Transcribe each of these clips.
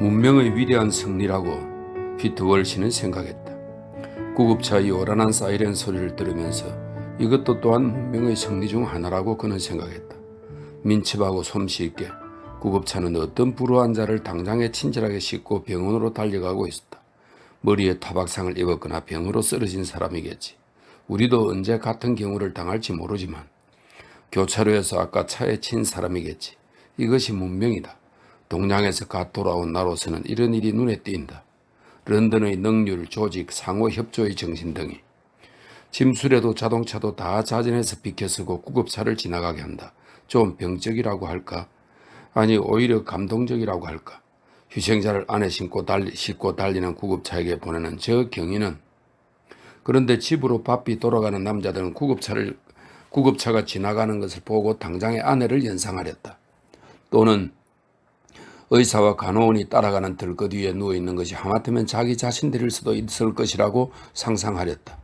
문명의 위대한 승리라고 피트 월시는 생각했다. 구급차의 요란한 사이렌 소리를 들으면서 이것도 또한 문명의 승리 중 하나라고 그는 생각했다. 민첩하고 솜씨 있게 구급차는 어떤 불우한 자를 당장에 친절하게 싣고 병원으로 달려가고 있었다. 머리에 타박상을 입었거나 병으로 쓰러진 사람이겠지. 우리도 언제 같은 경우를 당할지 모르지만 교차로에서 아까 차에 친 사람이겠지. 이것이 문명이다. 동양에서 갓 돌아온 나로서는 이런 일이 눈에 띈다. 런던의 능률, 조직, 상호 협조의 정신 등이 짐수레도 자동차도 다 자진해서 비켜서고 구급차를 지나가게 한다. 좀 병적이라고 할까? 아니 오히려 감동적이라고 할까? 희생자를 안에 싣고 달리는 구급차에게 보내는 저 경위는, 그런데 집으로 바삐 돌아가는 남자들은 구급차가 지나가는 것을 보고 당장의 아내를 연상하렸다. 또는 의사와 간호원이 따라가는 들것 위에 누워있는 것이 하마터면 자기 자신들일 수도 있을 것이라고 상상하렸다.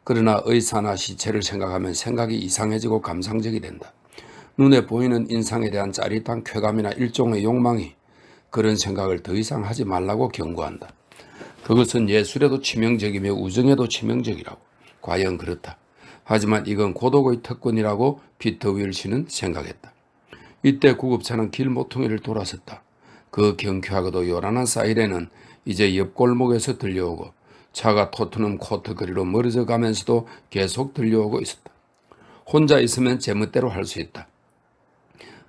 그러나 의사나 시체를 생각하면 생각이 이상해지고 감상적이 된다. 눈에 보이는 인상에 대한 짜릿한 쾌감이나 일종의 욕망이 그런 생각을 더 이상 하지 말라고 경고한다. 그것은 예술에도 치명적이며 우정에도 치명적이라고. 과연 그렇다. 하지만 이건 고독의 특권이라고 피터 윌시는 생각했다. 이때 구급차는 길 모퉁이를 돌아섰다. 그 경쾌하고도 요란한 사이렌은 이제 옆 골목에서 들려오고 차가 토트넘 코트 거리로 멀어져 가면서도 계속 들려오고 있었다. 혼자 있으면 제멋대로 할 수 있다.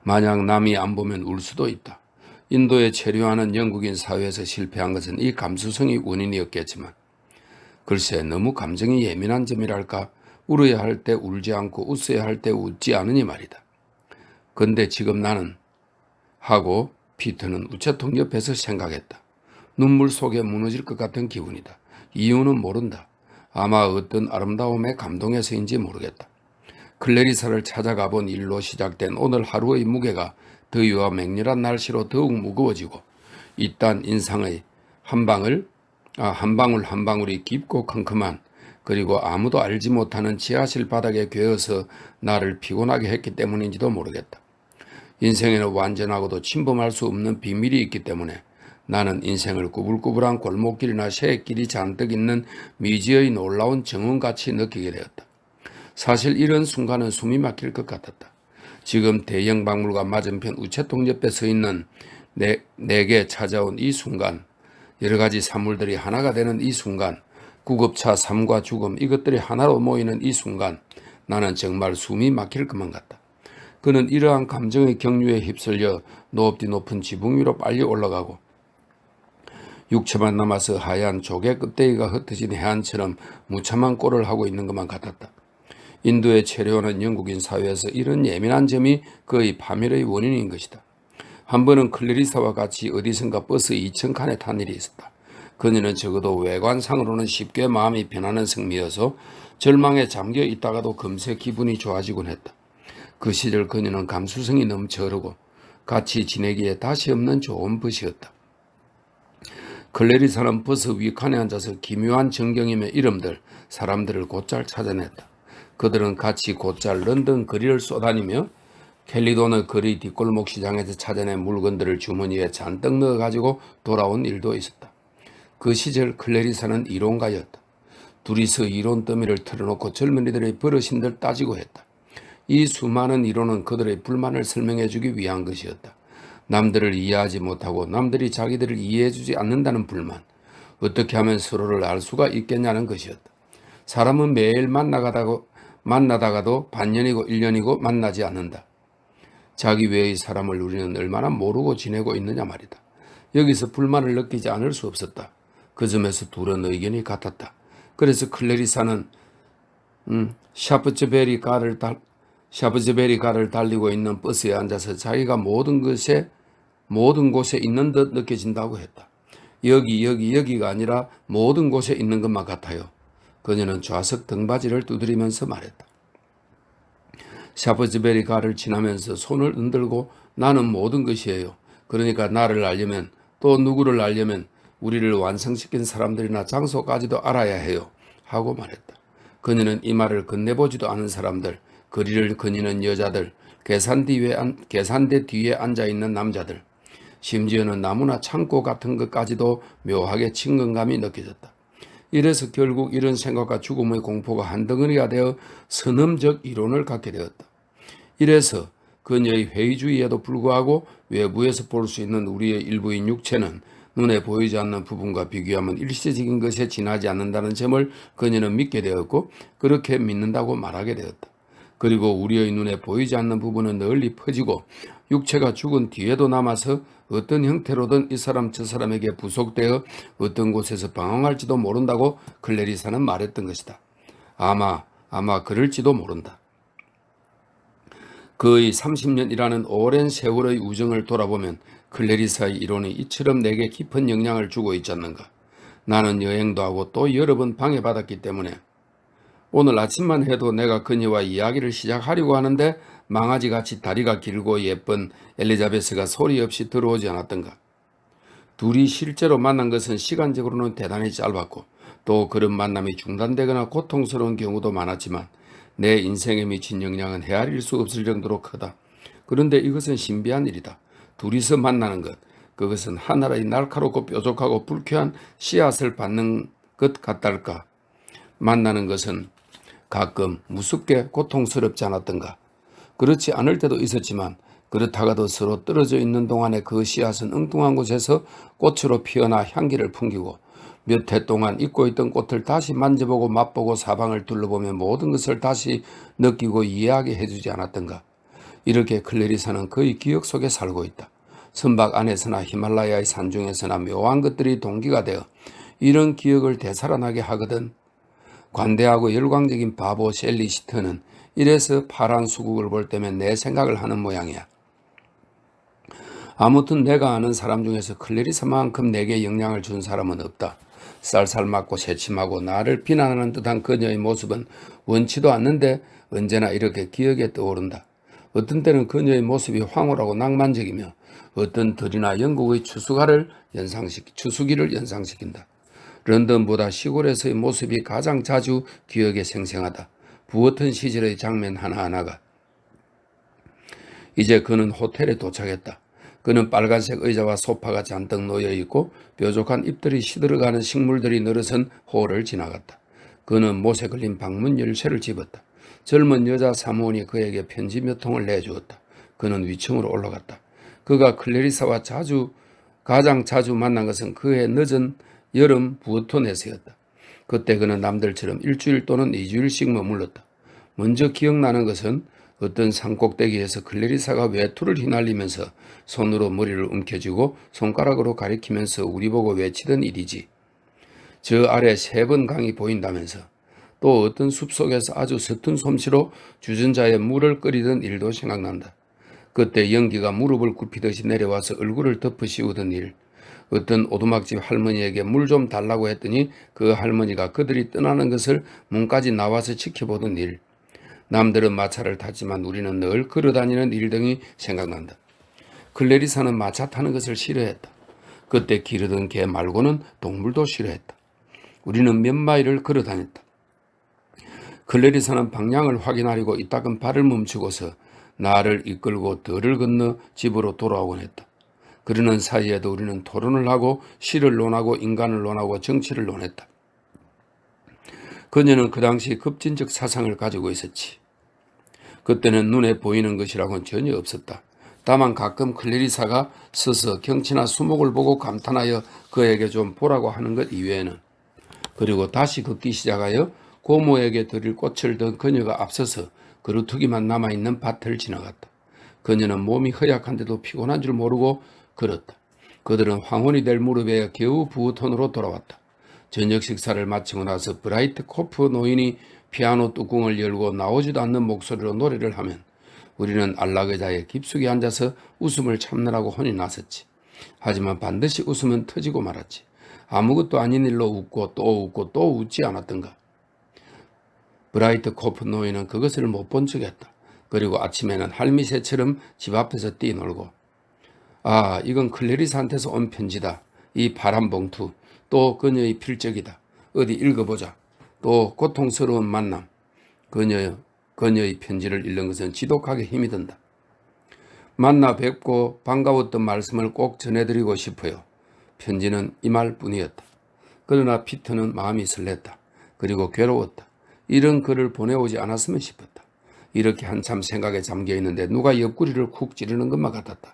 만약 남이 안 보면 울 수도 있다. 인도에 체류하는 영국인 사회에서 실패한 것은 이 감수성이 원인이었겠지만, 글쎄 너무 감정이 예민한 점이랄까. 울어야 할 때 울지 않고 웃어야 할 때 웃지 않으니 말이다. 근데 지금 나는 하고 피터는 우체통 옆에서 생각했다. 눈물 속에 무너질 것 같은 기분이다. 이유는 모른다. 아마 어떤 아름다움에 감동해서인지 모르겠다. 클레리사를 찾아가 본 일로 시작된 오늘 하루의 무게가 더위와 맹렬한 날씨로 더욱 무거워지고 이딴 인상의 한 방울 한 방울이 깊고 컴컴한, 그리고 아무도 알지 못하는 지하실 바닥에 괴어서 나를 피곤하게 했기 때문인지도 모르겠다. 인생에는 완전하고도 침범할 수 없는 비밀이 있기 때문에 나는 인생을 꾸불꾸불한 골목길이나 새길이 잔뜩 있는 미지의 놀라운 정원같이 느끼게 되었다. 사실 이런 순간은 숨이 막힐 것 같았다. 지금 대형 박물관 맞은편 우체통 옆에 서 있는 내게 찾아온 이 순간, 여러 가지 사물들이 하나가 되는 이 순간, 구급차 삶과 죽음 이것들이 하나로 모이는 이 순간, 나는 정말 숨이 막힐 것만 같다. 그는 이러한 감정의 경류에 휩쓸려 높디 높은 지붕 위로 빨리 올라가고 육체만 남아서 하얀 조개 껍데기가 흩어진 해안처럼 무참한 꼴을 하고 있는 것만 같았다. 인도에 체류하는 영국인 사회에서 이런 예민한 점이 거의 파멸의 원인인 것이다. 한 번은 클레리사와 같이 어디선가 버스 2,000칸에 탄 일이 있었다. 그녀는 적어도 외관상으로는 쉽게 마음이 변하는 성미여서 절망에 잠겨 있다가도 금세 기분이 좋아지곤 했다. 그 시절 그녀는 감수성이 넘쳐 흐르고 같이 지내기에 다시 없는 좋은 벗이었다. 클레리사는 버스 윗칸에 앉아서 기묘한 정경임의 이름들, 사람들을 곧잘 찾아냈다. 그들은 같이 곧잘 런던 거리를 쏘다니며 켈리도너 거리 뒷골목 시장에서 찾아낸 물건들을 주머니에 잔뜩 넣어가지고 돌아온 일도 있었다. 그 시절 클레리사는 이론가였다. 둘이서 이론 더미를 틀어놓고 젊은이들의 버르신들 따지고 했다. 이 수많은 이론은 그들의 불만을 설명해주기 위한 것이었다. 남들을 이해하지 못하고 남들이 자기들을 이해해주지 않는다는 불만, 어떻게 하면 서로를 알 수가 있겠냐는 것이었다. 사람은 매일 만나다가도 반년이고 1년이고 만나지 않는다. 자기 외의 사람을 우리는 얼마나 모르고 지내고 있느냐 말이다. 여기서 불만을 느끼지 않을 수 없었다. 그 점에서 둘은 의견이 같았다. 그래서 클레리사는 샤프츠베리 가를 달리고 있는 버스에 앉아서 자기가 모든 곳에 있는 듯 느껴진다고 했다. 여기가 아니라 모든 곳에 있는 것만 같아요. 그녀는 좌석 등받이를 두드리면서 말했다. 샤프츠베리 가를 지나면서 손을 흔들고 나는 모든 것이에요. 그러니까 나를 알려면, 또 누구를 알려면 우리를 완성시킨 사람들이나 장소까지도 알아야 해요. 하고 말했다. 그녀는 이 말을 건네보지도 않은 사람들, 거리를 거니는 여자들, 계산대 뒤에 앉아있는 남자들, 심지어는 나무나 창고 같은 것까지도 묘하게 친근감이 느껴졌다. 이래서 결국 이런 생각과 죽음의 공포가 한 덩어리가 되어 선험적 이론을 갖게 되었다. 이래서 그녀의 회의주의에도 불구하고 외부에서 볼 수 있는 우리의 일부인 육체는 눈에 보이지 않는 부분과 비교하면 일시적인 것에 지나지 않는다는 점을 그녀는 믿게 되었고 그렇게 믿는다고 말하게 되었다. 그리고 우리의 눈에 보이지 않는 부분은 널리 퍼지고 육체가 죽은 뒤에도 남아서 어떤 형태로든 이 사람 저 사람에게 부속되어 어떤 곳에서 방황할지도 모른다고 클레리사는 말했던 것이다. 아마 그럴지도 모른다. 거의 30년이라는 오랜 세월의 우정을 돌아보면 클레리사의 이론이 이처럼 내게 깊은 영향을 주고 있지 않는가. 나는 여행도 하고 또 여러 번 방해받았기 때문에 오늘 아침만 해도 내가 그녀와 이야기를 시작하려고 하는데 망아지같이 다리가 길고 예쁜 엘리자베스가 소리 없이 들어오지 않았던가. 둘이 실제로 만난 것은 시간적으로는 대단히 짧았고 또 그런 만남이 중단되거나 고통스러운 경우도 많았지만 내 인생에 미친 영향은 헤아릴 수 없을 정도로 크다. 그런데 이것은 신비한 일이다. 둘이서 만나는 것, 그것은 하나의 날카롭고 뾰족하고 불쾌한 씨앗을 받는 것 같달까. 만나는 것은 가끔 무섭게 고통스럽지 않았던가. 그렇지 않을 때도 있었지만 그렇다가도 서로 떨어져 있는 동안에 그 씨앗은 엉뚱한 곳에서 꽃으로 피어나 향기를 풍기고 몇 해 동안 잊고 있던 꽃을 다시 만져보고 맛보고 사방을 둘러보며 모든 것을 다시 느끼고 이해하게 해주지 않았던가. 이렇게 클레리사는 그의 기억 속에 살고 있다. 선박 안에서나 히말라야의 산중에서나 묘한 것들이 동기가 되어 이런 기억을 되살아나게 하거든. 관대하고 열광적인 바보 셀리 시트는 이래서 파란 수국을 볼 때면 내 생각을 하는 모양이야. 아무튼 내가 아는 사람 중에서 클레리사만큼 내게 영향을 준 사람은 없다. 쌀쌀맞고 새침하고 나를 비난하는 듯한 그녀의 모습은 원치도 않는데 언제나 이렇게 기억에 떠오른다. 어떤 때는 그녀의 모습이 황홀하고 낭만적이며 어떤 들이나 영국의 추수기를 연상시킨다. 런던보다 시골에서의 모습이 가장 자주 기억에 생생하다. 부었던 시절의 장면 하나하나가. 이제 그는 호텔에 도착했다. 그는 빨간색 의자와 소파가 잔뜩 놓여있고 뾰족한 잎들이 시들어가는 식물들이 늘어선 홀을 지나갔다. 그는 못에 걸린 방문 열쇠를 집었다. 젊은 여자 사무원이 그에게 편지 몇 통을 내주었다. 그는 위층으로 올라갔다. 그가 클레리사와 가장 자주 만난 것은 그해 늦은 여름 부토넷이었다. 그때 그는 남들처럼 일주일 또는 2주일씩 머물렀다. 먼저 기억나는 것은 어떤 산꼭대기에서 클레리사가 외투를 휘날리면서 손으로 머리를 움켜쥐고 손가락으로 가리키면서 우리 보고 외치던 일이지. 저 아래 3번 강이 보인다면서 또 어떤 숲속에서 아주 서툰 솜씨로 주전자에 물을 끓이던 일도 생각난다. 그때 연기가 무릎을 굽히듯이 내려와서 얼굴을 덮으시우던 일. 어떤 오두막집 할머니에게 물 좀 달라고 했더니 그 할머니가 그들이 떠나는 것을 문까지 나와서 지켜보던 일. 남들은 마차를 탔지만 우리는 늘 걸어다니는 일 등이 생각난다. 클레리사는 마차 타는 것을 싫어했다. 그때 기르던 개 말고는 동물도 싫어했다. 우리는 몇 마일을 걸어다녔다. 클레리사는 방향을 확인하려고 이따금 발을 멈추고서 나를 이끌고 덜을 건너 집으로 돌아오곤 했다. 그러는 사이에도 우리는 토론을 하고 시를 논하고 인간을 논하고 정치를 논했다. 그녀는 그 당시 급진적 사상을 가지고 있었지. 그때는 눈에 보이는 것이라고는 전혀 없었다. 다만 가끔 클레리사가 서서 경치나 수목을 보고 감탄하여 그에게 좀 보라고 하는 것 이외에는. 그리고 다시 걷기 시작하여 고모에게 드릴 꽃을 든 그녀가 앞서서 그루터기만 남아있는 밭을 지나갔다. 그녀는 몸이 허약한데도 피곤한 줄 모르고 걸었다. 그들은 황혼이 될 무렵에 겨우 부톤으로 돌아왔다. 저녁 식사를 마치고 나서 브라이트 코프 노인이 피아노 뚜껑을 열고 나오지도 않는 목소리로 노래를 하면 우리는 안락의자에 깊숙이 앉아서 웃음을 참느라고 혼이 났었지. 하지만 반드시 웃으면 터지고 말았지. 아무것도 아닌 일로 웃고 또 웃지 않았던가. 브라이트 코프 노인은 그것을 못 본 척했다. 그리고 아침에는 할미새처럼 집 앞에서 뛰놀고 이건 클레리사한테서 온 편지다. 이 파란 봉투. 또 그녀의 필적이다. 어디 읽어보자. 또 고통스러운 만남. 그녀의 편지를 읽는 것은 지독하게 힘이 든다. 만나 뵙고 반가웠던 말씀을 꼭 전해드리고 싶어요. 편지는 이 말뿐이었다. 그러나 피터는 마음이 설렜다. 그리고 괴로웠다. 이런 글을 보내오지 않았으면 싶었다. 이렇게 한참 생각에 잠겨 있는데 누가 옆구리를 쿡 찌르는 것만 같았다.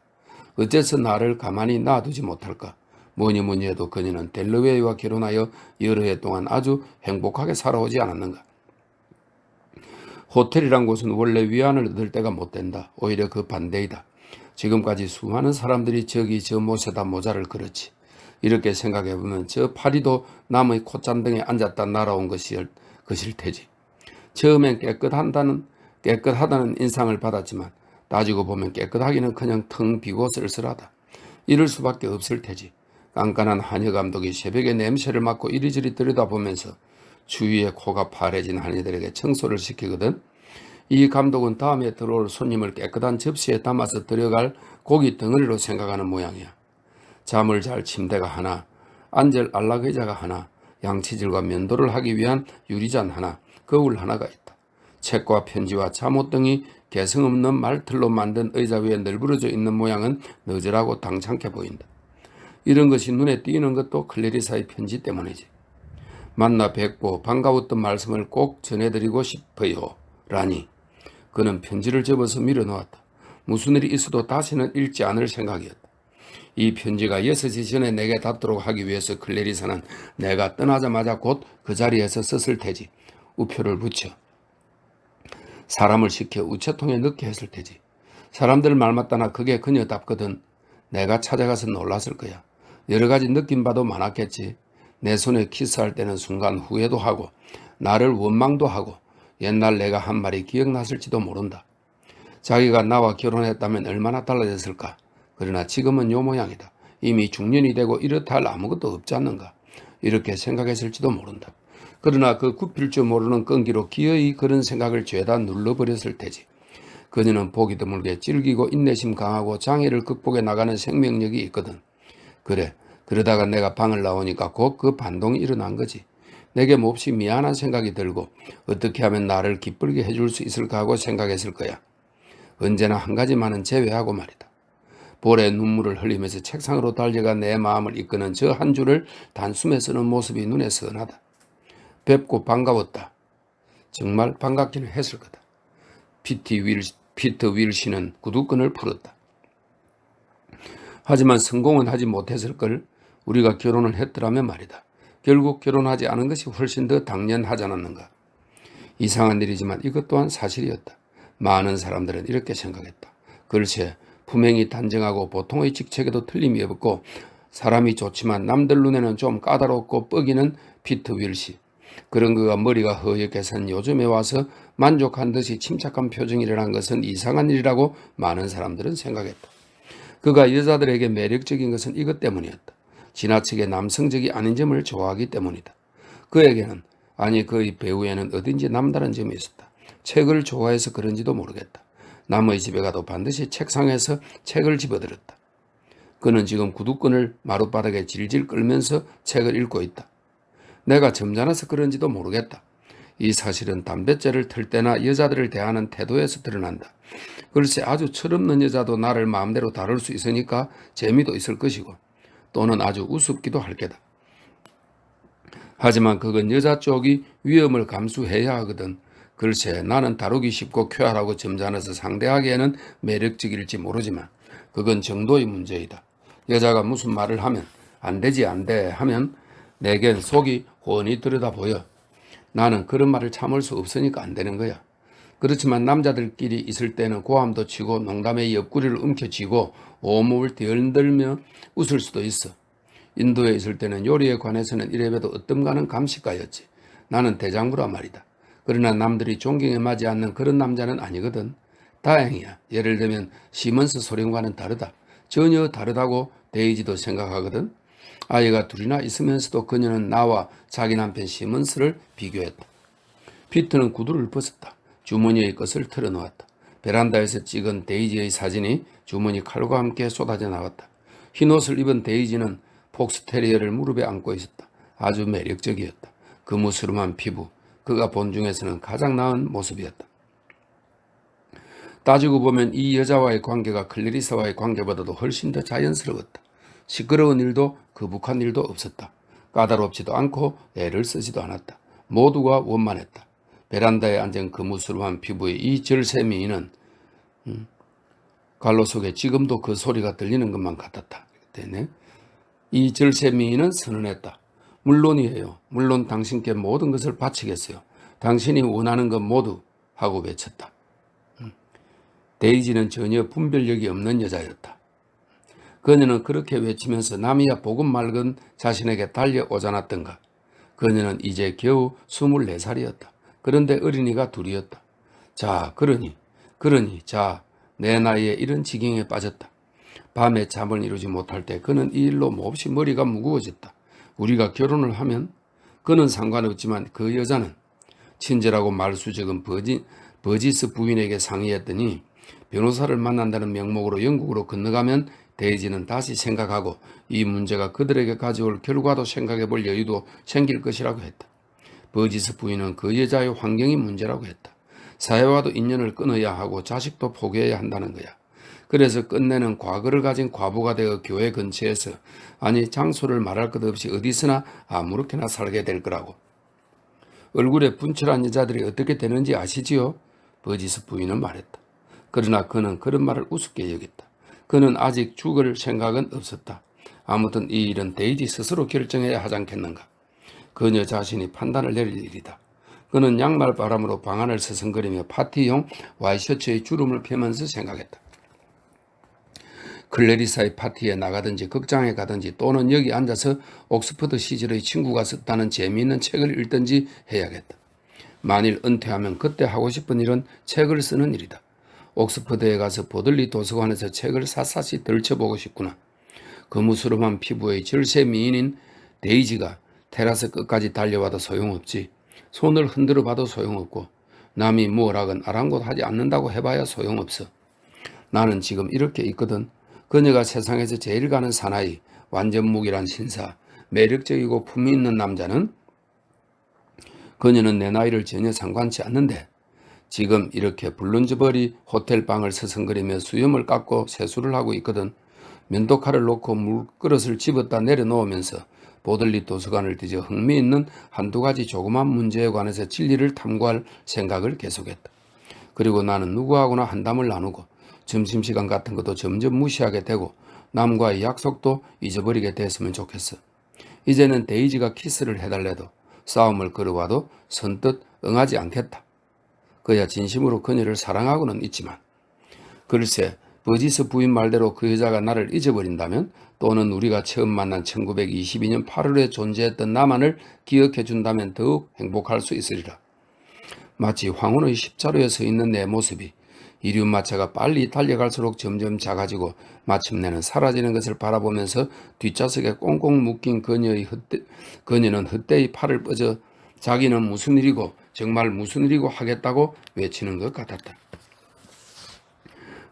어째서 나를 가만히 놔두지 못할까? 뭐니 뭐니 해도 그녀는 델러웨이와 결혼하여 여러 해 동안 아주 행복하게 살아오지 않았는가? 호텔이란 곳은 원래 위안을 얻을 때가 못 된다. 오히려 그 반대이다. 지금까지 수많은 사람들이 저기 저 못에다 모자를 걸었지. 이렇게 생각해보면 저 파리도 남의 콧잔등에 앉았다 날아온 것일 테지. 처음엔 깨끗하다는 인상을 받았지만 따지고 보면 깨끗하기는 그냥 텅 비고 쓸쓸하다. 이럴 수밖에 없을 테지. 깐깐한 한여 감독이 새벽에 냄새를 맡고 이리저리 들여다보면서 주위에 코가 파래진 한이들에게 청소를 시키거든. 이 감독은 다음에 들어올 손님을 깨끗한 접시에 담아서 들여갈 고기 덩어리로 생각하는 모양이야. 잠을 잘 침대가 하나, 앉을 안락의자가 하나, 양치질과 면도를 하기 위한 유리잔 하나, 거울 하나가 있다. 책과 편지와 잠옷 등이 개성 없는 말틀로 만든 의자 위에 널브러져 있는 모양은 너절하고 당찮게 보인다. 이런 것이 눈에 띄는 것도 클레리사의 편지 때문이지. 만나 뵙고 반가웠던 말씀을 꼭 전해드리고 싶어요. 라니. 그는 편지를 접어서 밀어놓았다. 무슨 일이 있어도 다시는 읽지 않을 생각이었다. 이 편지가 6시 전에 내게 닿도록 하기 위해서 클레리사는 내가 떠나자마자 곧 그 자리에서 썼을 테지. 우표를 붙여 사람을 시켜 우체통에 넣게 했을 테지. 사람들 말마따나 그게 그녀답거든. 내가 찾아가서 놀랐을 거야. 여러 가지 느낀 바도 많았겠지. 내 손에 키스할 때는 순간 후회도 하고 나를 원망도 하고 옛날 내가 한 말이 기억났을지도 모른다. 자기가 나와 결혼했다면 얼마나 달라졌을까. 그러나 지금은 요 모양이다. 이미 중년이 되고 이렇다 할 아무것도 없지 않는가. 이렇게 생각했을지도 모른다. 그러나 그 굽힐 줄 모르는 끈기로 기어이 그런 생각을 죄다 눌러버렸을 테지. 그녀는 보기 드물게 질기고 인내심 강하고 장애를 극복해 나가는 생명력이 있거든. 그래, 그러다가 내가 방을 나오니까 곧 그 반동이 일어난 거지. 내게 몹시 미안한 생각이 들고 어떻게 하면 나를 기쁘게 해줄 수 있을까 하고 생각했을 거야. 언제나 한 가지만은 제외하고 말이다. 볼에 눈물을 흘리면서 책상으로 달려가 내 마음을 이끄는 저 한 줄을 단숨에 쓰는 모습이 눈에 선하다. 뵙고 반가웠다. 정말 반갑기는 했을 거다. 피터 윌시는 구두끈을 풀었다. 하지만 성공은 하지 못했을 걸. 우리가 결혼을 했더라면 말이다. 결국 결혼하지 않은 것이 훨씬 더 당연하지 않았는가. 이상한 일이지만 이것 또한 사실이었다. 많은 사람들은 이렇게 생각했다. 글쎄, 품행이 단정하고 보통의 직책에도 틀림이 없고 사람이 좋지만 남들 눈에는 좀 까다롭고 뻐기는 피터 윌시. 그런 그가 머리가 허옇게 산 요즘에 와서 만족한 듯이 침착한 표정이라는 것은 이상한 일이라고 많은 사람들은 생각했다. 그가 여자들에게 매력적인 것은 이것 때문이었다. 지나치게 남성적이 아닌 점을 좋아하기 때문이다. 그에게는, 아니 그의 배우에는 어딘지 남다른 점이 있었다. 책을 좋아해서 그런지도 모르겠다. 남의 집에 가도 반드시 책상에서 책을 집어들었다. 그는 지금 구두끈을 마룻바닥에 질질 끌면서 책을 읽고 있다. 내가 점잖아서 그런지도 모르겠다. 이 사실은 담뱃재를 틀 때나 여자들을 대하는 태도에서 드러난다. 글쎄 아주 철없는 여자도 나를 마음대로 다룰 수 있으니까 재미도 있을 것이고 또는 아주 우습기도 할 게다. 하지만 그건 여자 쪽이 위험을 감수해야 하거든. 글쎄 나는 다루기 쉽고 쾌활하고 점잖아서 상대하기에는 매력적일지 모르지만 그건 정도의 문제이다. 여자가 무슨 말을 하면 안 되지 안 돼 하면 내겐 속이 훤히 들여다 보여. 나는 그런 말을 참을 수 없으니까 안 되는 거야. 그렇지만 남자들끼리 있을 때는 고함도 치고 농담의 옆구리를 움켜쥐고 온몸을 뒤흔들며 웃을 수도 있어. 인도에 있을 때는 요리에 관해서는 이래봬도 어떤가는 감식가였지. 나는 대장부라 말이다. 그러나 남들이 존경에 맞지 않는 그런 남자는 아니거든. 다행이야. 예를 들면 시먼스 소련과는 다르다. 전혀 다르다고 데이지도 생각하거든. 아이가 둘이나 있으면서도 그녀는 나와 자기 남편 시먼스를 비교했다. 피터는 구두를 벗었다. 주머니의 것을 털어놓았다. 베란다에서 찍은 데이지의 사진이 주머니 칼과 함께 쏟아져 나왔다. 흰옷을 입은 데이지는 폭스테리어를 무릎에 안고 있었다. 아주 매력적이었다. 그무스름한 피부, 그가 본 중에서는 가장 나은 모습이었다. 따지고 보면 이 여자와의 관계가 클래리사와의 관계보다도 훨씬 더 자연스러웠다. 시끄러운 일도 거북한 일도 없었다. 까다롭지도 않고 애를 쓰지도 않았다. 모두가 원만했다. 베란다에 앉은 거무스름한 피부의 이 절세 미인은 갈로 속에 지금도 그 소리가 들리는 것만 같았다. 되네. 이 절세 미인은 선언했다. 물론이에요. 물론 당신께 모든 것을 바치겠어요. 당신이 원하는 것 모두 하고 외쳤다. 데이지는 전혀 분별력이 없는 여자였다. 그녀는 그렇게 외치면서 남이야 복음 맑은 자신에게 달려오자놨던가. 그녀는 이제 겨우 24살이었다. 그런데 어린이가 둘이었다. 자, 그러니, 자, 내 나이에 이런 지경에 빠졌다. 밤에 잠을 이루지 못할 때 그는 이 일로 몹시 머리가 무거워졌다. 우리가 결혼을 하면 그는 상관없지만 그 여자는 친절하고 말수적은 버지스 부인에게 상의했더니 변호사를 만난다는 명목으로 영국으로 건너가면 데이지는 다시 생각하고 이 문제가 그들에게 가져올 결과도 생각해 볼 여유도 생길 것이라고 했다. 버지스 부인은 그 여자의 환경이 문제라고 했다. 사회와도 인연을 끊어야 하고 자식도 포기해야 한다는 거야. 그래서 끝내는 과거를 가진 과부가 되어 교회 근처에서 아니 장소를 말할 것 없이 어디서나 아무렇게나 살게 될 거라고. 얼굴에 분출한 여자들이 어떻게 되는지 아시지요? 버지스 부인은 말했다. 그러나 그는 그런 말을 우습게 여겼다. 그는 아직 죽을 생각은 없었다. 아무튼 이 일은 데이지 스스로 결정해야 하지 않겠는가. 그녀 자신이 판단을 내릴 일이다. 그는 양말 바람으로 방 안을 서성거리며 파티용 와이셔츠의 주름을 펴면서 생각했다. 클래리사의 파티에 나가든지 극장에 가든지 또는 여기 앉아서 옥스퍼드 시절의 친구가 썼다는 재미있는 책을 읽든지 해야겠다. 만일 은퇴하면 그때 하고 싶은 일은 책을 쓰는 일이다. 옥스퍼드에 가서 보들리 도서관에서 책을 샅샅이 들춰보고 싶구나. 거무스름한 피부의 절세 미인인 데이지가 테라스 끝까지 달려와도 소용없지. 손을 흔들어 봐도 소용없고 남이 뭐라건 아랑곳하지 않는다고 해봐야 소용없어. 나는 지금 이렇게 있거든. 그녀가 세상에서 제일 가는 사나이, 완전무기란 신사, 매력적이고 품위 있는 남자는 그녀는 내 나이를 전혀 상관치 않는데 지금 이렇게 블룬즈버리 호텔방을 서성거리며 수염을 깎고 세수를 하고 있거든. 면도칼을 놓고 물그릇을 집었다 내려놓으면서 보들리 도서관을 뒤져 흥미있는 한두 가지 조그만 문제에 관해서 진리를 탐구할 생각을 계속했다. 그리고 나는 누구하고나 한담을 나누고 점심시간 같은 것도 점점 무시하게 되고 남과의 약속도 잊어버리게 됐으면 좋겠어. 이제는 데이지가 키스를 해달래도 싸움을 걸어와도 선뜻 응하지 않겠다. 그야 진심으로 그녀를 사랑하고는 있지만 글쎄 버지스 부인 말대로 그 여자가 나를 잊어버린다면 또는 우리가 처음 만난 1922년 8월에 존재했던 나만을 기억해 준다면 더욱 행복할 수 있으리라. 마치 황혼의 십자로에 서 있는 내 모습이 이륜마차가 빨리 달려갈수록 점점 작아지고 마침내는 사라지는 것을 바라보면서 뒷좌석에 꽁꽁 묶인 그녀는 헛되이 팔을 뻗어 자기는 무슨 일이고 정말 무슨 일이고 하겠다고 외치는 것 같았다.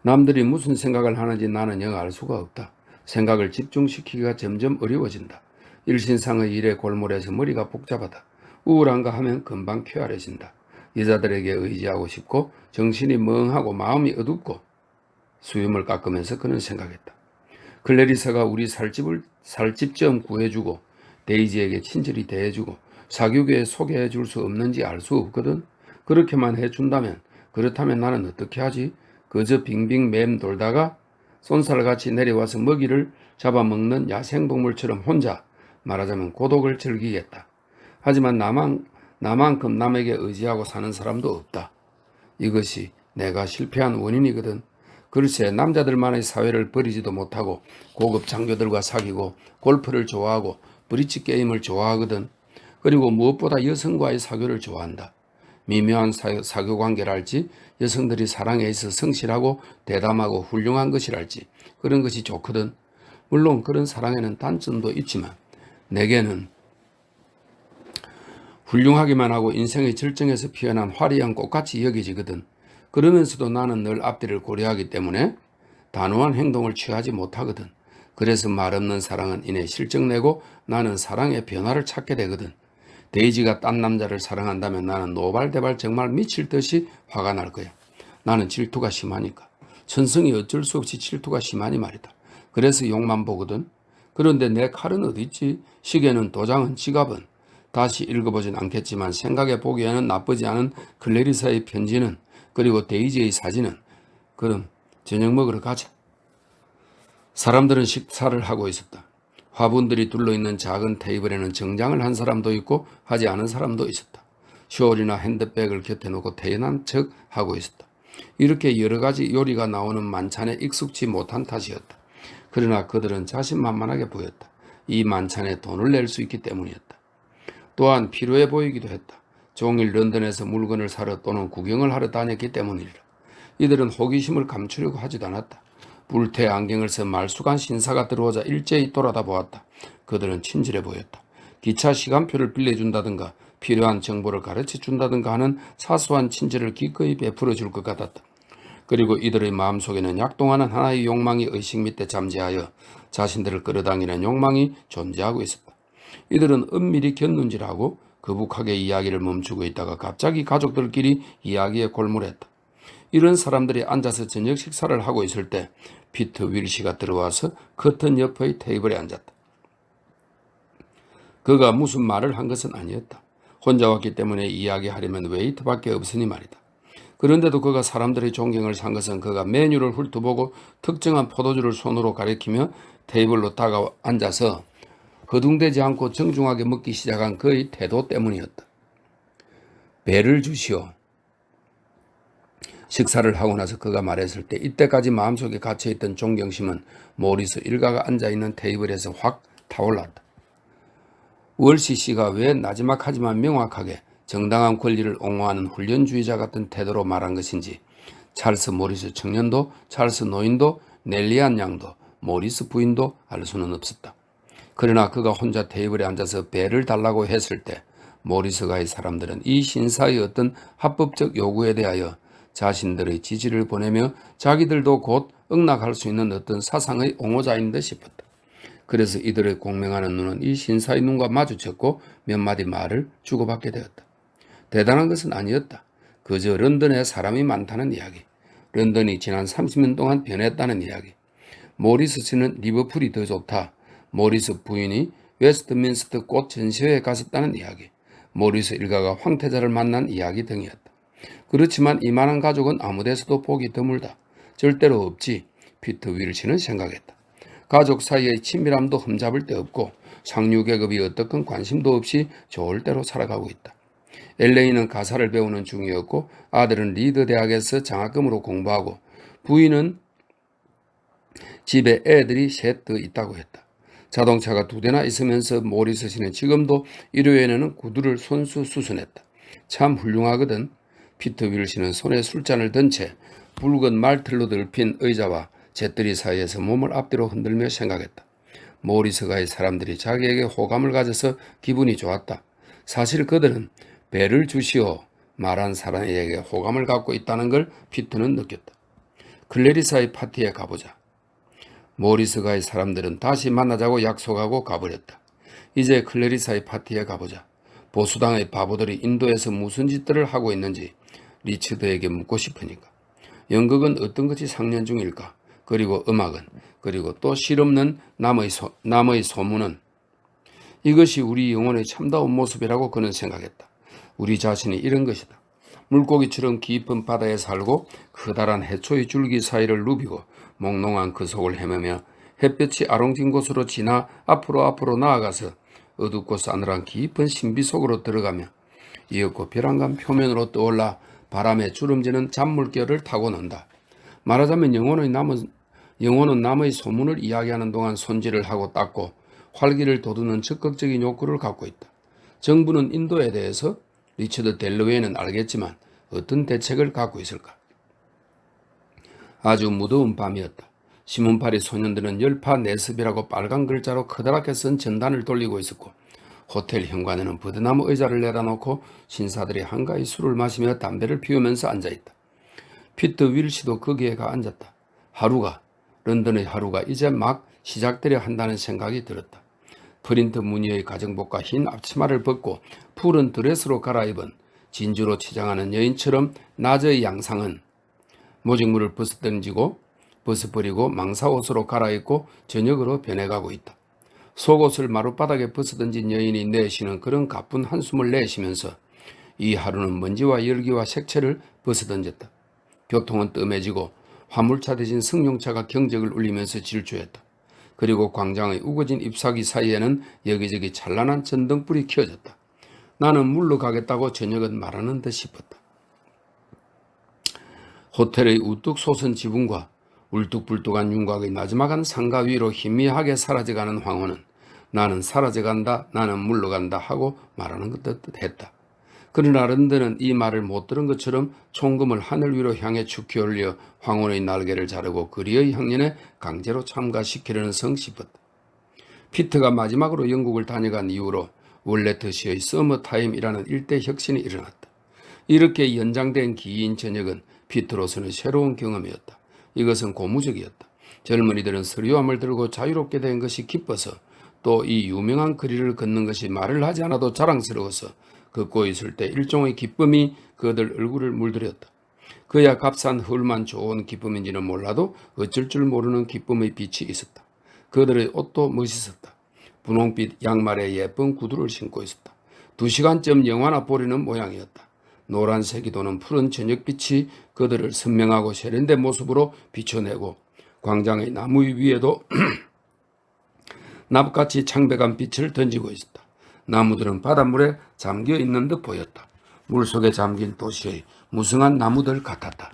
남들이 무슨 생각을 하는지 나는 영 알 수가 없다. 생각을 집중시키기가 점점 어려워진다. 일신상의 일의 골몰에서 머리가 복잡하다. 우울한가 하면 금방 쾌활해진다. 여자들에게 의지하고 싶고 정신이 멍하고 마음이 어둡고 수염을 깎으면서 그는 생각했다. 클래리사가 우리 살집 좀 구해주고 데이지에게 친절히 대해주고 사교계에 소개해줄 수 없는지 알 수 없거든. 그렇게만 해준다면 그렇다면 나는 어떻게 하지? 그저 빙빙 맴 돌다가 쏜살같이 내려와서 먹이를 잡아먹는 야생동물처럼 혼자 말하자면 고독을 즐기겠다. 하지만 나만큼 남에게 의지하고 사는 사람도 없다. 이것이 내가 실패한 원인이거든. 글쎄 남자들만의 사회를 버리지도 못하고 고급 장교들과 사귀고 골프를 좋아하고 브릿지 게임을 좋아하거든. 그리고 무엇보다 여성과의 사교를 좋아한다. 미묘한 사교 관계랄지 여성들이 사랑에 있어 성실하고 대담하고 훌륭한 것이랄지 그런 것이 좋거든. 물론 그런 사랑에는 단점도 있지만 내게는 훌륭하기만 하고 인생의 절정에서 피어난 화려한 꽃같이 여겨지거든. 그러면서도 나는 늘 앞뒤를 고려하기 때문에 단호한 행동을 취하지 못하거든. 그래서 말없는 사랑은 이내 실적내고 나는 사랑의 변화를 찾게 되거든. 데이지가 딴 남자를 사랑한다면 나는 노발대발 정말 미칠 듯이 화가 날 거야. 나는 질투가 심하니까. 천성이 어쩔 수 없이 질투가 심하니 말이다. 그래서 욕만 보거든. 그런데 내 칼은 어디 있지? 시계는, 도장은, 지갑은. 다시 읽어보진 않겠지만 생각해 보기에는 나쁘지 않은 클레리사의 편지는, 그리고 데이지의 사진은. 그럼 저녁 먹으러 가자. 사람들은 식사를 하고 있었다. 화분들이 둘러있는 작은 테이블에는 정장을 한 사람도 있고 하지 않은 사람도 있었다. 숄이나 핸드백을 곁에 놓고 태연한 척 하고 있었다. 이렇게 여러 가지 요리가 나오는 만찬에 익숙지 못한 탓이었다. 그러나 그들은 자신만만하게 보였다. 이 만찬에 돈을 낼 수 있기 때문이었다. 또한 필요해 보이기도 했다. 종일 런던에서 물건을 사러 또는 구경을 하러 다녔기 때문이라. 이들은 호기심을 감추려고 하지도 않았다. 불태 안경을 쓴 말쑥한 신사가 들어오자 일제히 돌아다 보았다. 그들은 친절해 보였다. 기차 시간표를 빌려준다든가 필요한 정보를 가르쳐준다든가 하는 사소한 친절을 기꺼이 베풀어 줄 것 같았다. 그리고 이들의 마음속에는 약동하는 하나의 욕망이 의식 밑에 잠재하여 자신들을 끌어당기는 욕망이 존재하고 있었다. 이들은 은밀히 곁눈질하고 거북하게 이야기를 멈추고 있다가 갑자기 가족들끼리 이야기에 골몰했다. 이런 사람들이 앉아서 저녁 식사를 하고 있을 때 피터 윌시가 들어와서 커튼 옆의 테이블에 앉았다. 그가 무슨 말을 한 것은 아니었다. 혼자 왔기 때문에 이야기하려면 웨이트밖에 없으니 말이다. 그런데도 그가 사람들의 존경을 산 것은 그가 메뉴를 훑어보고 특정한 포도주를 손으로 가리키며 테이블로 다가와 앉아서 허둥대지 않고 정중하게 먹기 시작한 그의 태도 때문이었다. 배를 주시오. 식사를 하고 나서 그가 말했을 때 이때까지 마음속에 갇혀있던 존경심은 모리스 일가가 앉아있는 테이블에서 확 타올랐다. 월시 씨가 왜 나지막하지만 명확하게 정당한 권리를 옹호하는 훈련주의자 같은 태도로 말한 것인지 찰스 모리스 청년도, 찰스 노인도, 넬리안 양도, 모리스 부인도 알 수는 없었다. 그러나 그가 혼자 테이블에 앉아서 배를 달라고 했을 때 모리스가의 사람들은 이 신사의 어떤 합법적 요구에 대하여 자신들의 지지를 보내며 자기들도 곧 응낙할 수 있는 어떤 사상의 옹호자인 듯 싶었다. 그래서 이들의 공명하는 눈은 이 신사의 눈과 마주쳤고 몇 마디 말을 주고받게 되었다. 대단한 것은 아니었다. 그저 런던에 사람이 많다는 이야기, 런던이 지난 30년 동안 변했다는 이야기, 모리스 씨는 리버풀이 더 좋다, 모리스 부인이 웨스트민스터 꽃 전시회에 갔었다는 이야기, 모리스 일가가 황태자를 만난 이야기 등이었다. 그렇지만 이만한 가족은 아무데서도 보기 드물다. 절대로 없지. 피터 윌시는 생각했다. 가족 사이의 친밀함도 흠잡을 데 없고 상류계급이 어떻건 관심도 없이 좋을 대로 살아가고 있다. 엘레이는 가사를 배우는 중이었고 아들은 리드 대학에서 장학금으로 공부하고 부인은 집에 애들이 셋 더 있다고 했다. 자동차가 2대나 있으면서 모리스 씨는 지금도 일요일에는 구두를 손수 수선했다. 참 훌륭하거든. 피터 윌시는 손에 술잔을 든 채 붉은 말틀로 덮인 의자와 잿더리 사이에서 몸을 앞뒤로 흔들며 생각했다. 모리스가의 사람들이 자기에게 호감을 가져서 기분이 좋았다. 사실 그들은 배를 주시오 말한 사람에게 호감을 갖고 있다는 걸 피터는 느꼈다. 클레리사의 파티에 가보자. 모리스가의 사람들은 다시 만나자고 약속하고 가버렸다. 이제 클레리사의 파티에 가보자. 보수당의 바보들이 인도에서 무슨 짓들을 하고 있는지 리처드에게 묻고 싶으니까. 연극은 어떤 것이 상년 중일까? 그리고 음악은, 그리고 또 실없는 남의 소문은. 이것이 우리 영혼의 참다운 모습이라고 그는 생각했다. 우리 자신이 이런 것이다. 물고기처럼 깊은 바다에 살고 커다란 해초의 줄기 사이를 누비고 몽롱한 그 속을 헤매며 햇볕이 아롱진 곳으로 지나 앞으로 나아가서 어둡고 싸늘한 깊은 신비 속으로 들어가며 이윽고 벼랑간 표면으로 떠올라 바람에 주름지는 잔물결을 타고 논다. 말하자면 영혼은 남의 소문을 이야기하는 동안 손질을 하고 닦고 활기를 돋우는 적극적인 욕구를 갖고 있다. 정부는 인도에 대해서 리처드 델러웨이는 알겠지만 어떤 대책을 갖고 있을까? 아주 무더운 밤이었다. 신문팔이 소년들은 열파 내습이라고 빨간 글자로 커다랗게 쓴 전단을 돌리고 있었고 호텔 현관에는 버드나무 의자를 내다놓고 신사들이 한가히 술을 마시며 담배를 피우면서 앉아있다. 피터 윌시도 거기에 가 앉았다. 런던의 하루가 이제 막 시작되려 한다는 생각이 들었다. 프린트 무늬의 가정복과 흰 앞치마를 벗고 푸른 드레스로 갈아입은 진주로 치장하는 여인처럼 낮의 양상은 모직물을 벗어버리고 망사옷으로 갈아입고 저녁으로 변해가고 있다. 속옷을 마룻바닥에 벗어던진 여인이 내쉬는 그런 가쁜 한숨을 내쉬면서 이 하루는 먼지와 열기와 색채를 벗어던졌다. 교통은 뜸해지고 화물차 대신 승용차가 경적을 울리면서 질주했다. 그리고 광장의 우거진 잎사귀 사이에는 여기저기 찬란한 전등불이 켜졌다. 나는 물러가겠다고 저녁은 말하는 듯 싶었다. 호텔의 우뚝 솟은 지붕과 울뚝불뚝한 윤곽의 나지막한 상가 위로 희미하게 사라져가는 황혼은 나는 사라져간다, 나는 물러간다 하고 말하는 듯 했다. 그러나 런던은 이 말을 못 들은 것처럼 총금을 하늘 위로 향해 축히 올려 황혼의 날개를 자르고 그리의 향연에 강제로 참가시키려는 성 싶었다. 피트가 마지막으로 영국을 다녀간 이후로 월레트시의 서머타임이라는 일대 혁신이 일어났다. 이렇게 연장된 긴 저녁은 피트로서는 새로운 경험이었다. 이것은 고무적이었다. 젊은이들은 서류함을 들고 자유롭게 된 것이 기뻐서 또 이 유명한 거리를 걷는 것이 말을 하지 않아도 자랑스러워서 걷고 있을 때 일종의 기쁨이 그들 얼굴을 물들였다. 그야 값싼 헐만 좋은 기쁨인지는 몰라도 어쩔 줄 모르는 기쁨의 빛이 있었다. 그들의 옷도 멋있었다. 분홍빛 양말에 예쁜 구두를 신고 있었다. 2시간쯤 영화나 보려는 모양이었다. 노란색이 도는 푸른 저녁빛이 그들을 선명하고 세련된 모습으로 비춰내고 광장의 나무 위에도 납같이 창백한 빛을 던지고 있었다. 나무들은 바닷물에 잠겨있는 듯 보였다. 물속에 잠긴 도시의 무성한 나무들 같았다.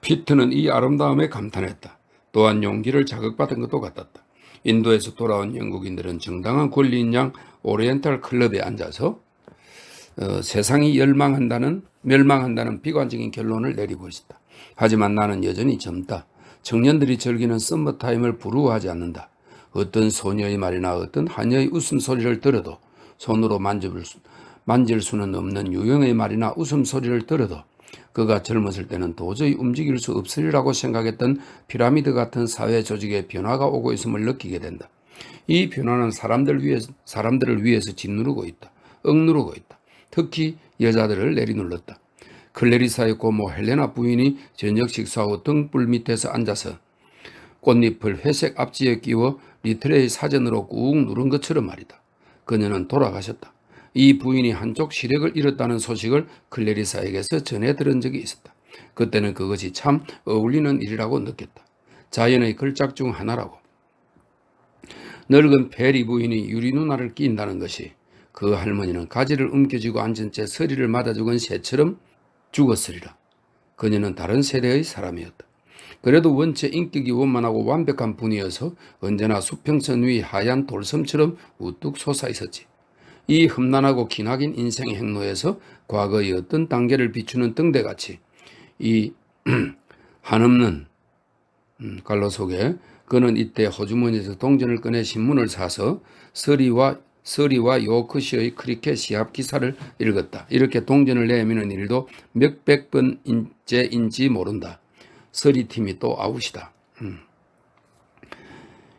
피트는 이 아름다움에 감탄했다. 또한 용기를 자극받은 것도 같았다. 인도에서 돌아온 영국인들은 정당한 권리인 양 오리엔탈 클럽에 앉아서 세상이 멸망한다는 비관적인 결론을 내리고 있었다. 하지만 나는 여전히 젊다. 청년들이 즐기는 썸머타임을 부러워하지 않는다. 어떤 소녀의 말이나 어떤 하녀의 웃음소리를 들어도 손으로 만질 수는 없는 유형의 말이나 웃음소리를 들어도 그가 젊었을 때는 도저히 움직일 수 없으리라고 생각했던 피라미드 같은 사회 조직의 변화가 오고 있음을 느끼게 된다. 이 변화는 사람들을 위해서 짓누르고 있다. 억누르고 있다. 특히 여자들을 내리눌렀다. 클레리사의 고모 헬레나 부인이 저녁 식사 후 등불 밑에서 앉아서 꽃잎을 회색 앞지에 끼워 리틀의 사전으로 꾹 누른 것처럼 말이다. 그녀는 돌아가셨다. 이 부인이 한쪽 시력을 잃었다는 소식을 클레리사에게서 전해 들은 적이 있었다. 그때는 그것이 참 어울리는 일이라고 느꼈다. 자연의 걸작 중 하나라고. 늙은 페리 부인이 유리 누나를 낀다는 것이 그 할머니는 가지를 움켜쥐고 앉은 채 서리를 맞아 죽은 새처럼 죽었으리라. 그녀는 다른 세대의 사람이었다. 그래도 원체 인격이 원만하고 완벽한 분이어서 언제나 수평선 위 하얀 돌섬처럼 우뚝 솟아 있었지. 이 험난하고 기나긴 인생의 행로에서 과거의 어떤 단계를 비추는 등대같이 이 한없는 갈로 속에 그는 이때 호주머니에서 동전을 꺼내 신문을 사서 서리와 요크시의 크리켓 시합 기사를 읽었다. 이렇게 동전을 내미는 일도 몇백 번째인지 모른다. 서리 팀이 또 아웃이다.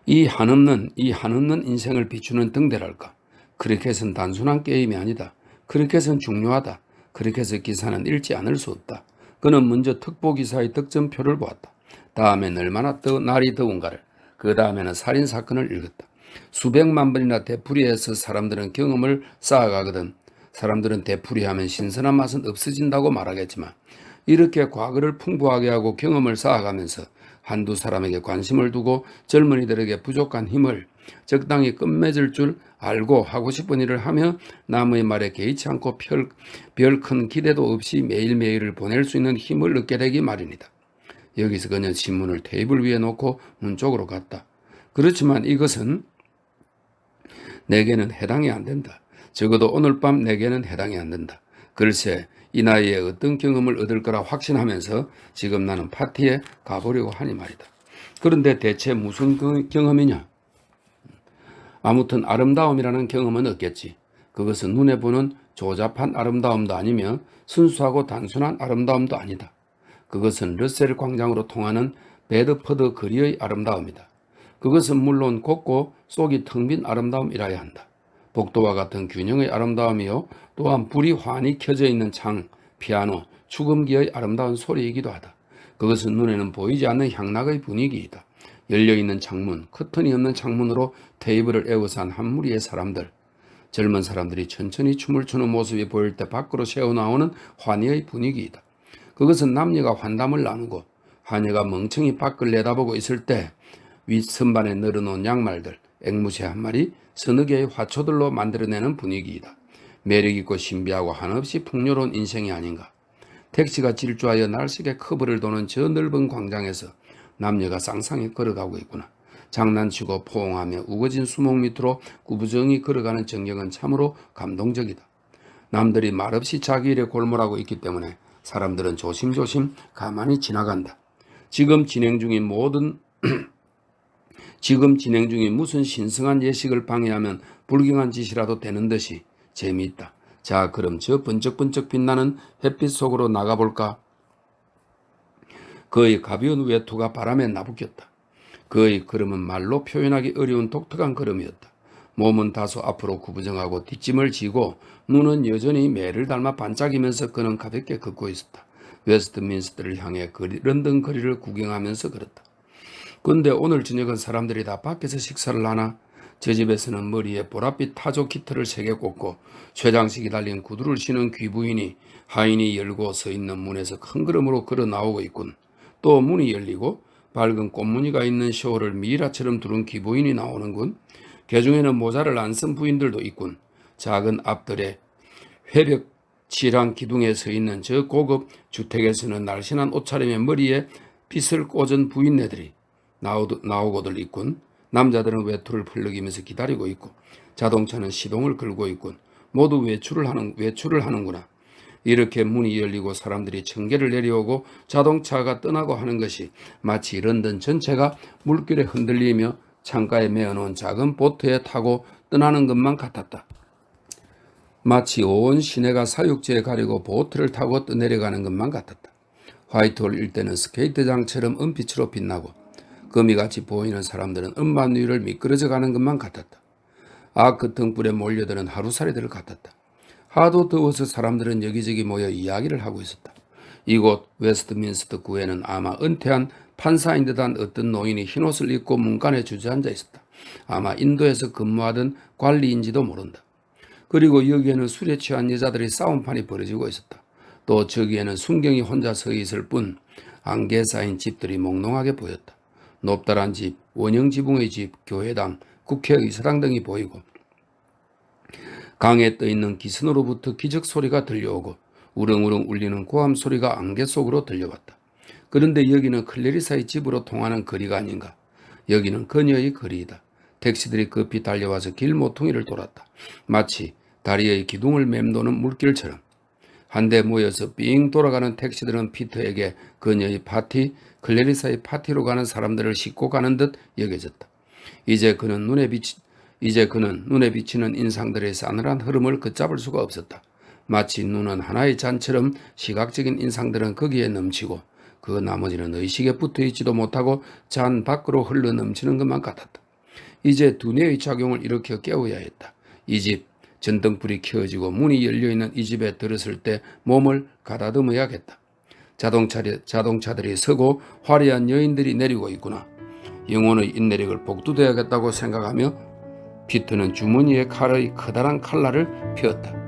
이 한없는 인생을 비추는 등대랄까. 크리켓은 단순한 게임이 아니다. 크리켓은 중요하다. 크리켓의 기사는 읽지 않을 수 없다. 그는 먼저 특보기사의 득점표를 보았다. 다음엔 얼마나 날이 더운가를, 그 다음에는 살인사건을 읽었다. 수백만 번이나 되풀이해서 사람들은 경험을 쌓아가거든. 사람들은 되풀이하면 신선한 맛은 없어진다고 말하겠지만 이렇게 과거를 풍부하게 하고 경험을 쌓아가면서 한두 사람에게 관심을 두고 젊은이들에게 부족한 힘을 적당히 끝맺을 줄 알고 하고 싶은 일을 하며 남의 말에 개의치 않고 별 큰 기대도 없이 매일매일을 보낼 수 있는 힘을 얻게 되기 마련이다. 여기서 그는 신문을 테이블 위에 놓고 문 쪽으로 갔다. 그렇지만 이것은 내게는 해당이 안 된다. 적어도 오늘 밤 내게는 해당이 안 된다. 글쎄, 이 나이에 어떤 경험을 얻을 거라 확신하면서 지금 나는 파티에 가보려고 하니 말이다. 그런데 대체 무슨 경험이냐? 아무튼 아름다움이라는 경험은 없겠지. 그것은 눈에 보는 조잡한 아름다움도 아니며 순수하고 단순한 아름다움도 아니다. 그것은 러셀 광장으로 통하는 베드퍼드 거리의 아름다움이다. 그것은 물론 곱고 속이 텅 빈 아름다움이라야 한다. 복도와 같은 균형의 아름다움이요, 또한 불이 환히 켜져 있는 창, 피아노, 축음기의 아름다운 소리이기도 하다. 그것은 눈에는 보이지 않는 향락의 분위기이다. 열려있는 창문, 커튼이 없는 창문으로 테이블을 에워싼 한 무리의 사람들. 젊은 사람들이 천천히 춤을 추는 모습이 보일 때 밖으로 새어나오는 환희의 분위기이다. 그것은 남녀가 환담을 나누고 하녀가 멍청이 밖을 내다보고 있을 때 윗선반에 늘어놓은 양말들, 앵무새 한 마리, 서너 개의 화초들로 만들어내는 분위기이다. 매력있고 신비하고 한없이 풍요로운 인생이 아닌가. 택시가 질주하여 날쌔게 커브를 도는 저 넓은 광장에서 남녀가 쌍쌍이 걸어가고 있구나. 장난치고 포옹하며 우거진 수목 밑으로 구부정히 걸어가는 전경은 참으로 감동적이다. 남들이 말없이 자기 일에 골몰하고 있기 때문에 사람들은 조심조심 가만히 지나간다. 지금 진행 중인 무슨 신성한 예식을 방해하면 불경한 짓이라도 되는 듯이 재미있다. 자, 그럼 저 번쩍번쩍 빛나는 햇빛 속으로 나가볼까? 그의 가벼운 외투가 바람에 나부꼈다. 그의 걸음은 말로 표현하기 어려운 독특한 걸음이었다. 몸은 다소 앞으로 구부정하고 뒷짐을 지고 눈은 여전히 매를 닮아 반짝이면서 그는 가볍게 걷고 있었다. 웨스트민스터를 향해 런던 거리를 구경하면서 걸었다. 근데 오늘 저녁은 사람들이 다 밖에서 식사를 하나? 저 집에서는 머리에 보랏빛 타조 키트를 3개 꽂고 쇠장식이 달린 구두를 신은 귀부인이 하인이 열고 서 있는 문에서 큰 걸음으로 걸어 나오고 있군. 또 문이 열리고 밝은 꽃무늬가 있는 쇼를 미라처럼 두른 귀부인이 나오는군. 개중에는 모자를 안 쓴 부인들도 있군. 작은 앞들에 회벽 칠한 기둥에 서 있는 저 고급 주택에서는 날씬한 옷차림에 머리에 빗을 꽂은 부인네들이 나오고들 있군. 남자들은 외투를 펄럭이면서 기다리고 있고 자동차는 시동을 걸고 있군. 모두 외출을 하는구나. 이렇게 문이 열리고 사람들이 청계를 내려오고 자동차가 떠나고 하는 것이 마치 런던 전체가 물결에 흔들리며 창가에 메어놓은 작은 보트에 타고 떠나는 것만 같았다. 마치 온 시내가 사육지에 가려고 보트를 타고 떠내려가는 것만 같았다. 화이트홀 일대는 스케이트장처럼 은빛으로 빛나고 거미같이 보이는 사람들은 음반 위를 미끄러져 가는 것만 같았다. 아크 등불에 몰려드는 하루살이들 같았다. 하도 더워서 사람들은 여기저기 모여 이야기를 하고 있었다. 이곳 웨스트민스터 구에는 아마 은퇴한 판사인 듯한 어떤 노인이 흰옷을 입고 문간에 주저앉아 있었다. 아마 인도에서 근무하던 관리인지도 모른다. 그리고 여기에는 술에 취한 여자들의 싸움판이 벌어지고 있었다. 또 저기에는 순경이 혼자 서 있을 뿐 안개 쌓인 집들이 몽롱하게 보였다. 높다란 집, 원형지붕의 집, 교회당, 국회의사당 등이 보이고 강에 떠있는 기선으로부터 기적 소리가 들려오고 우렁우렁 울리는 고함 소리가 안개 속으로 들려왔다. 그런데 여기는 클레리사의 집으로 통하는 거리가 아닌가. 여기는 그녀의 거리이다. 택시들이 급히 달려와서 길 모퉁이를 돌았다. 마치 다리의 기둥을 맴도는 물길처럼. 한데 모여서 삥 돌아가는 택시들은 피터에게 그녀의 파티, 클레리사의 파티로 가는 사람들을 싣고 가는 듯 여겨졌다. 이제 그는 눈에 비치는 인상들의 싸늘한 흐름을 걷잡을 수가 없었다. 마치 눈은 하나의 잔처럼 시각적인 인상들은 거기에 넘치고 그 나머지는 의식에 붙어있지도 못하고 잔 밖으로 흘러 넘치는 것만 같았다. 이제 두뇌의 작용을 일으켜 깨워야 했다. 이 집, 전등불이 켜지고 문이 열려있는 이 집에 들었을 때 몸을 가다듬어야겠다. 자동차들이 서고 화려한 여인들이 내리고 있구나. 영혼의 인내력을 복돋아야겠다고 생각하며 피터는 주머니에 칼의 커다란 칼날을 펴었다.